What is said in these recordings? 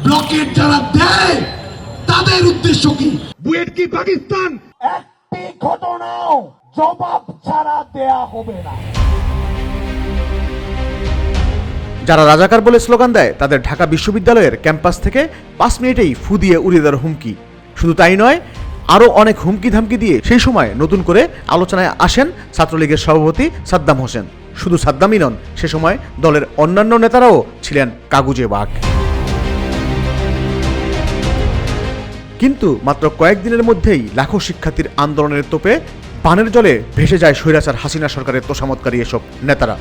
Blockade যারা দেয় তাদের উদ্দেশ্য কি? বুয়েট কি পাকিস্তান? একটি ঘটনাও জবাব ছাড়া দেয়া হবে না। যারা রাজাকার বলে স্লোগান দেয় তাদের ঢাকা বিশ্ববিদ্যালয়ের ক্যাম্পাস থেকে 5 মিনিটেই ফু দিয়ে উড়িয়ে দেওয়ার হুমকি। শুধু তাই নয়, আরও অনেক হুমকি ধামকি দিয়ে সেই সময় নতুন করে আলোচনায় আসেন ছাত্রলীগের সভাপতি সাদ্দাম হোসেন। শুধু সাদ্দামই নন, সে সময় দলের অন্যান্য নেতারাও ছিলেন কাগুজে বাঘ। কিন্তু মাত্র কয়েকদিনের মধ্যেই লাখো শিক্ষার্থীর আন্দোলনের তোপে পানের জলে ভেসে যায় স্বৈরাচার হাসিনা সরকারের তোষামতকারী এসব নেতারা।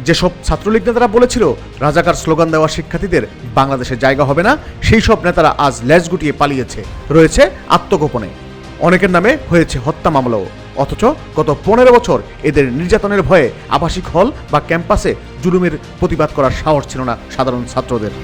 যেসব ছাত্রলীগ নেতারা বলেছিল রাজাকার স্লোগান দেওয়া শিক্ষার্থীদের বাংলাদেশে জায়গা হবে না, সেই সব নেতারা আজ লেজ গুটিয়ে পালিয়েছে, রয়েছে আত্মগোপনে। অনেকের নামে হয়েছে হত্যা মামলাও। অথচ গত 15 বছর এদের নির্যাতনের ভয়ে আবাসিক হল বা ক্যাম্পাসে জুলুমের প্রতিবাদ করার সাহস ছিল না সাধারণ ছাত্রদের।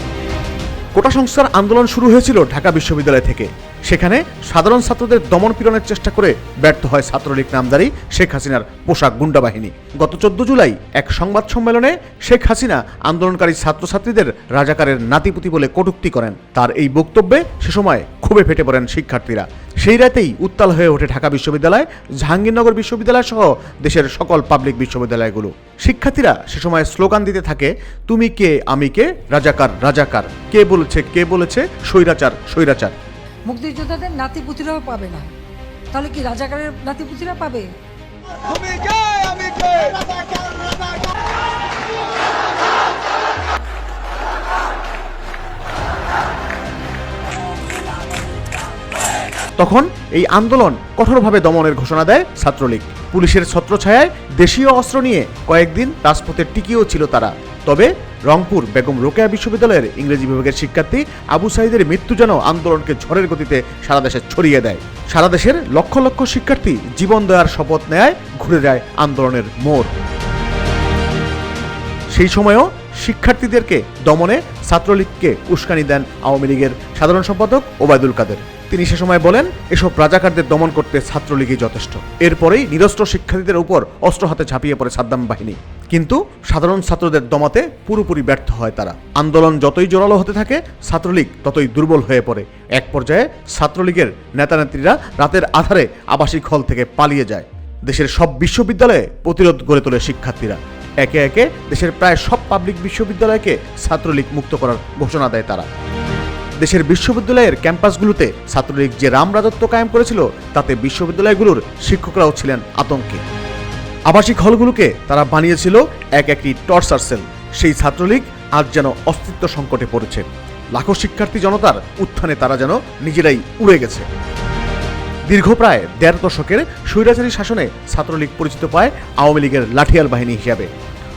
কোটা সংস্কার আন্দোলন শুরু হয়েছিল ঢাকা বিশ্ববিদ্যালয় থেকে। সেখানে সাধারণ ছাত্রদের দমন পীড়নের চেষ্টা করে ব্যর্থ হয় ছাত্রলীগ নামধারী শেখ হাসিনার পোশাক গুন্ডা বাহিনী। গত 14 জুলাই এক সংবাদ সম্মেলনে শেখ হাসিনা আন্দোলনকারী ছাত্রছাত্রীদের রাজাকারের নাতিপুতি বলে কটূক্তি করেন। তার এই বক্তব্যে সে সময় ক্ষোভে ফেটে পড়েন শিক্ষার্থীরা। সেই রাতেই উত্তাল হয়ে ওঠে ঢাকা বিশ্ববিদ্যালয়, জাহাঙ্গীরনগর বিশ্ববিদ্যালয় সহ দেশের সকল পাবলিক বিশ্ববিদ্যালয়গুলো। শিক্ষার্থীরা সে সময় স্লোগান দিতে থাকে, তুমি কে আমি কে, রাজাকার রাজাকার, কে বলেছে স্বৈরাচার স্বৈরাচার। মুক্তিযোদ্ধাদের নাতিপুতিরাও পাবে না, তাহলে কি রাজাকারের নাতিপুতিরা পাবে? তখন এই আন্দোলন কঠোরভাবে দমনের ঘোষণা দেয় ছাত্রলীগ। পুলিশের ছত্রছায়ায় দেশীয় অস্ত্র নিয়ে কয়েকদিন রাজপথে টিকিয়েও ছিল তারা। তবে রংপুর বেগম রোকেয়া বিশ্ববিদ্যালয়ের ইংরেজি বিভাগের শিক্ষার্থী আবু সাইদের মৃত্যু যেন আন্দোলনকে ঝড়ের গতিতে সারা দেশে ছড়িয়ে দেয়। সারা দেশের লক্ষ লক্ষ শিক্ষার্থী জীবন দেওয়ার শপথ নেয়, ঘুরে যায় আন্দোলনের মোড়। সেই সময়ও শিক্ষার্থীদেরকে দমনে ছাত্রলীগকে উস্কানি দেন আওয়ামী লীগের সাধারণ সম্পাদক ওবায়দুল কাদের। তিনি সে সময় বলেন, এসব রাজাকারদের দমন করতে ছাত্রলীগই যথেষ্ট। এরপরেই নিরস্ত্র শিক্ষার্থীদের উপর অস্ত্র হাতে ঝাঁপিয়ে পড়ে সাদ্দাম বাহিনী। কিন্তু সাধারণ ছাত্রদের দমাতে পুরোপুরি ব্যর্থ হয় তারা। আন্দোলন যতই জোরালো হতে থাকে, ছাত্রলীগ ততই দুর্বল হয়ে পড়ে। এক পর্যায়ে ছাত্রলীগের নেতানেত্রীরা রাতের আধারে আবাসিক হল থেকে পালিয়ে যায়। দেশের সব বিশ্ববিদ্যালয়ে প্রতিরোধ গড়ে তোলে শিক্ষার্থীরা। একে একে দেশের প্রায় সব পাবলিক বিশ্ববিদ্যালয়কে ছাত্রলীগ মুক্ত করার ঘোষণা দেয় তারা। দেশের বিশ্ববিদ্যালয়ের ক্যাম্পাসগুলোতে ছাত্রলীগ যে রামরাজত্ব কায়েম করেছিল, তাতে বিশ্ববিদ্যালয়গুলোর শিক্ষকরাও ছিলেন আতঙ্কে। আবাসিক হলগুলোকে তারা বানিয়েছিল এক একটি টর্চার সেল। সেই ছাত্রলীগ আজ যেন অস্তিত্ব সংকটে পড়েছে। লাখো শিক্ষার্থী জনতার উত্থানে তারা যেন নিজেরাই উড়ে গেছে। দীর্ঘ প্রায় 1.5 দশকের স্বৈরাচারী শাসনে ছাত্রলীগ পরিচিত পায় আওয়ামী লীগের লাঠিয়াল বাহিনী হিসাবে।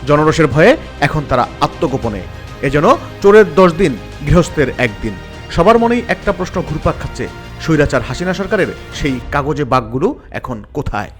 জনরোষের ভয়ে এখন তারা আত্মগোপনে। এজন্য চোরের 10 দিন, গৃহস্থের 1 দিন। সবার মনেই একটা প্রশ্ন ঘুরপাক খাচ্ছে, স্বৈরাচার হাসিনা সরকারের সেই কাগজে বাঘগুলো এখন কোথায়?